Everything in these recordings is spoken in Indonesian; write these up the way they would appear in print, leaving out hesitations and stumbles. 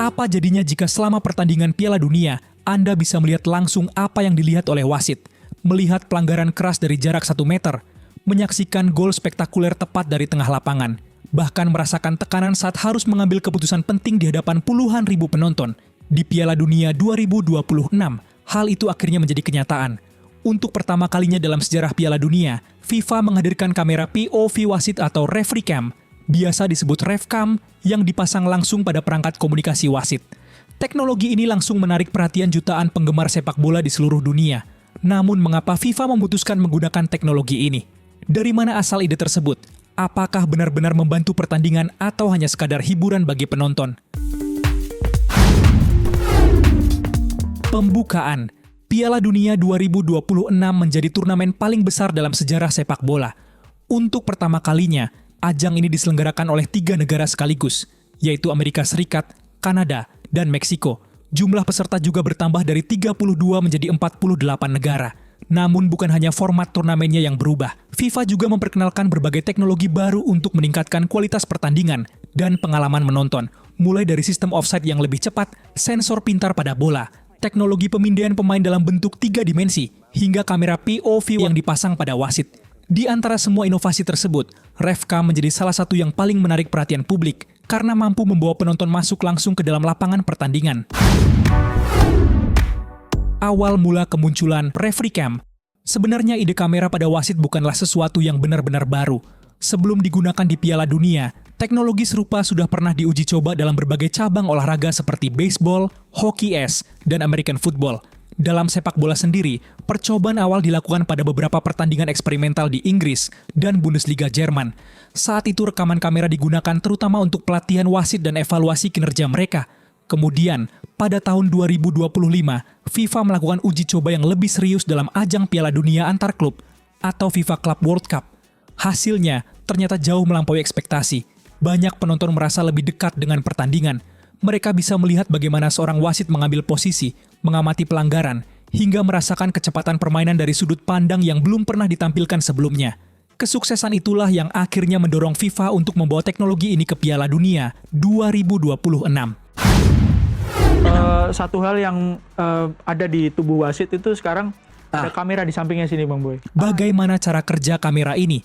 Apa jadinya jika selama pertandingan Piala Dunia, Anda bisa melihat langsung apa yang dilihat oleh wasit, melihat pelanggaran keras dari jarak 1 meter, menyaksikan gol spektakuler tepat dari tengah lapangan, bahkan merasakan tekanan saat harus mengambil keputusan penting di hadapan puluhan ribu penonton. Di Piala Dunia 2026, hal itu akhirnya menjadi kenyataan. Untuk pertama kalinya dalam sejarah Piala Dunia, FIFA menghadirkan kamera POV wasit atau referee cam, biasa disebut RevCam, yang dipasang langsung pada perangkat komunikasi wasit. Teknologi ini langsung menarik perhatian jutaan penggemar sepak bola di seluruh dunia. Namun mengapa FIFA memutuskan menggunakan teknologi ini? Dari mana asal ide tersebut? Apakah benar-benar membantu pertandingan atau hanya sekadar hiburan bagi penonton? Pembukaan Piala Dunia 2026 menjadi turnamen paling besar dalam sejarah sepak bola. Untuk pertama kalinya, ajang ini diselenggarakan oleh 3 negara sekaligus, yaitu Amerika Serikat, Kanada, dan Meksiko. Jumlah peserta juga bertambah dari 32 menjadi 48 negara. Namun bukan hanya format turnamennya yang berubah, FIFA juga memperkenalkan berbagai teknologi baru untuk meningkatkan kualitas pertandingan dan pengalaman menonton, mulai dari sistem offside yang lebih cepat, sensor pintar pada bola, teknologi pemindaian pemain dalam bentuk 3 dimensi, hingga kamera POV yang dipasang pada wasit. Di antara semua inovasi tersebut, RevCam menjadi salah satu yang paling menarik perhatian publik karena mampu membawa penonton masuk langsung ke dalam lapangan pertandingan. Awal mula kemunculan referee cam, sebenarnya ide kamera pada wasit bukanlah sesuatu yang benar-benar baru. Sebelum digunakan di Piala Dunia, teknologi serupa sudah pernah diuji coba dalam berbagai cabang olahraga seperti baseball, hoki es, dan American football. Dalam sepak bola sendiri, percobaan awal dilakukan pada beberapa pertandingan eksperimental di Inggris dan Bundesliga Jerman. Saat itu rekaman kamera digunakan terutama untuk pelatihan wasit dan evaluasi kinerja mereka. Kemudian, pada tahun 2025, FIFA melakukan uji coba yang lebih serius dalam ajang Piala Dunia antar klub atau FIFA Club World Cup. Hasilnya ternyata jauh melampaui ekspektasi. Banyak penonton merasa lebih dekat dengan pertandingan. Mereka bisa melihat bagaimana seorang wasit mengambil posisi, mengamati pelanggaran, hingga merasakan kecepatan permainan dari sudut pandang yang belum pernah ditampilkan sebelumnya. Kesuksesan itulah yang akhirnya mendorong FIFA untuk membawa teknologi ini ke Piala Dunia 2026. Satu hal yang ada di tubuh wasit itu sekarang ada kamera di sampingnya sini, Bang Boy. Bagaimana cara kerja kamera ini?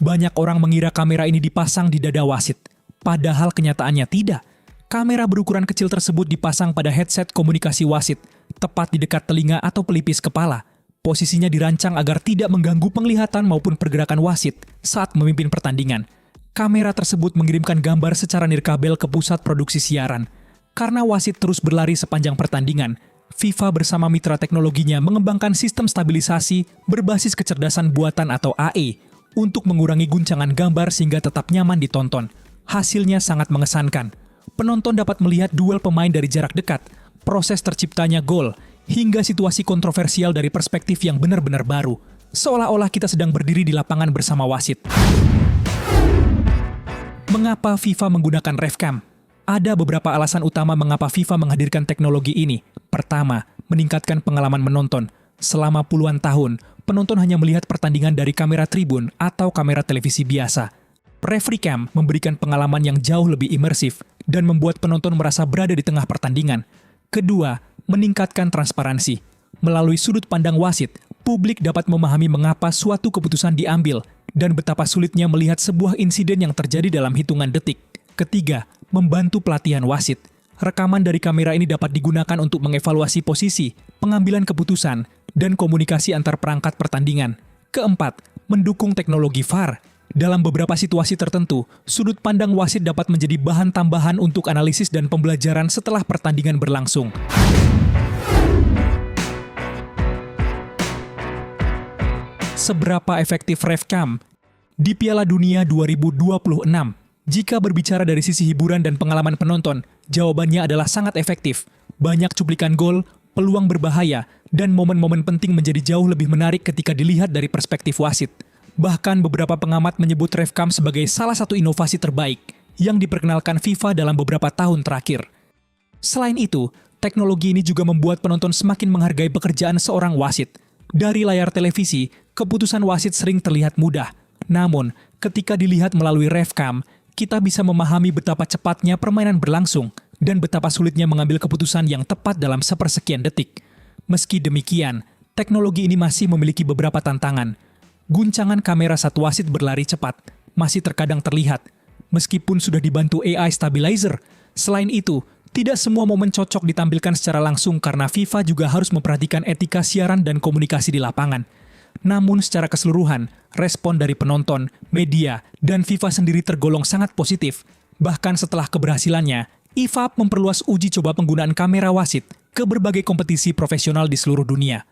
Banyak orang mengira kamera ini dipasang di dada wasit. Padahal kenyataannya tidak. Kamera berukuran kecil tersebut dipasang pada headset komunikasi wasit, tepat di dekat telinga atau pelipis kepala. Posisinya dirancang agar tidak mengganggu penglihatan maupun pergerakan wasit saat memimpin pertandingan. Kamera tersebut mengirimkan gambar secara nirkabel ke pusat produksi siaran. Karena wasit terus berlari sepanjang pertandingan, FIFA bersama mitra teknologinya mengembangkan sistem stabilisasi berbasis kecerdasan buatan atau AI untuk mengurangi guncangan gambar sehingga tetap nyaman ditonton. Hasilnya sangat mengesankan. Penonton dapat melihat duel pemain dari jarak dekat, proses terciptanya gol, hingga situasi kontroversial dari perspektif yang benar-benar baru. Seolah-olah kita sedang berdiri di lapangan bersama wasit. Mengapa FIFA menggunakan RevCam? Ada beberapa alasan utama mengapa FIFA menghadirkan teknologi ini. Pertama, meningkatkan pengalaman menonton. Selama puluhan tahun, penonton hanya melihat pertandingan dari kamera tribun atau kamera televisi biasa. Referee cam memberikan pengalaman yang jauh lebih imersif dan membuat penonton merasa berada di tengah pertandingan. Kedua, meningkatkan transparansi. Melalui sudut pandang wasit, publik dapat memahami mengapa suatu keputusan diambil dan betapa sulitnya melihat sebuah insiden yang terjadi dalam hitungan detik. Ketiga, membantu pelatihan wasit. Rekaman dari kamera ini dapat digunakan untuk mengevaluasi posisi, pengambilan keputusan, dan komunikasi antar perangkat pertandingan. Keempat, mendukung teknologi VAR. Dalam beberapa situasi tertentu, sudut pandang wasit dapat menjadi bahan tambahan untuk analisis dan pembelajaran setelah pertandingan berlangsung. Seberapa efektif RevCam? Di Piala Dunia 2026, jika berbicara dari sisi hiburan dan pengalaman penonton, jawabannya adalah sangat efektif. Banyak cuplikan gol, peluang berbahaya, dan momen-momen penting menjadi jauh lebih menarik ketika dilihat dari perspektif wasit. Bahkan beberapa pengamat menyebut RevCam sebagai salah satu inovasi terbaik yang diperkenalkan FIFA dalam beberapa tahun terakhir. Selain itu, teknologi ini juga membuat penonton semakin menghargai pekerjaan seorang wasit. Dari layar televisi, keputusan wasit sering terlihat mudah. Namun, ketika dilihat melalui RevCam, kita bisa memahami betapa cepatnya permainan berlangsung, dan betapa sulitnya mengambil keputusan yang tepat dalam sepersekian detik. Meski demikian, teknologi ini masih memiliki beberapa tantangan. Guncangan kamera satu wasit berlari cepat masih terkadang terlihat, meskipun sudah dibantu AI stabilizer. Selain itu, tidak semua momen cocok ditampilkan secara langsung karena FIFA juga harus memperhatikan etika siaran dan komunikasi di lapangan. Namun secara keseluruhan, respon dari penonton, media, dan FIFA sendiri tergolong sangat positif. Bahkan setelah keberhasilannya, IFAB memperluas uji coba penggunaan kamera wasit ke berbagai kompetisi profesional di seluruh dunia.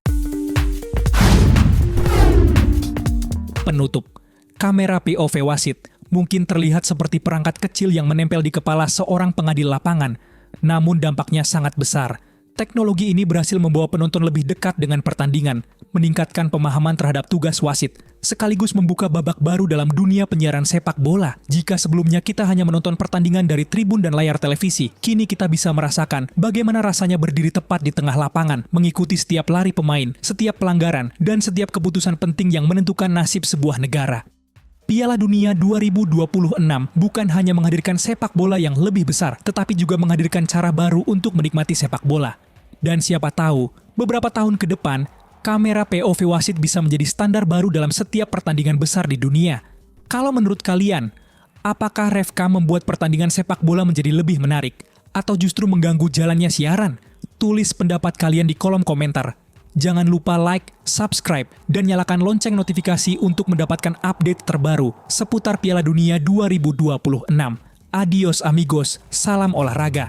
Penutup, kamera POV wasit mungkin terlihat seperti perangkat kecil yang menempel di kepala seorang pengadil lapangan, namun dampaknya sangat besar. Teknologi ini berhasil membawa penonton lebih dekat dengan pertandingan, meningkatkan pemahaman terhadap tugas wasit, sekaligus membuka babak baru dalam dunia penyiaran sepak bola. Jika sebelumnya kita hanya menonton pertandingan dari tribun dan layar televisi, kini kita bisa merasakan bagaimana rasanya berdiri tepat di tengah lapangan, mengikuti setiap lari pemain, setiap pelanggaran, dan setiap keputusan penting yang menentukan nasib sebuah negara. Piala Dunia 2026 bukan hanya menghadirkan sepak bola yang lebih besar, tetapi juga menghadirkan cara baru untuk menikmati sepak bola. Dan siapa tahu, beberapa tahun ke depan, kamera POV wasit bisa menjadi standar baru dalam setiap pertandingan besar di dunia. Kalau menurut kalian, apakah RevCam membuat pertandingan sepak bola menjadi lebih menarik, atau justru mengganggu jalannya siaran? Tulis pendapat kalian di kolom komentar. Jangan lupa like, subscribe, dan nyalakan lonceng notifikasi untuk mendapatkan update terbaru seputar Piala Dunia 2026. Adios amigos, salam olahraga.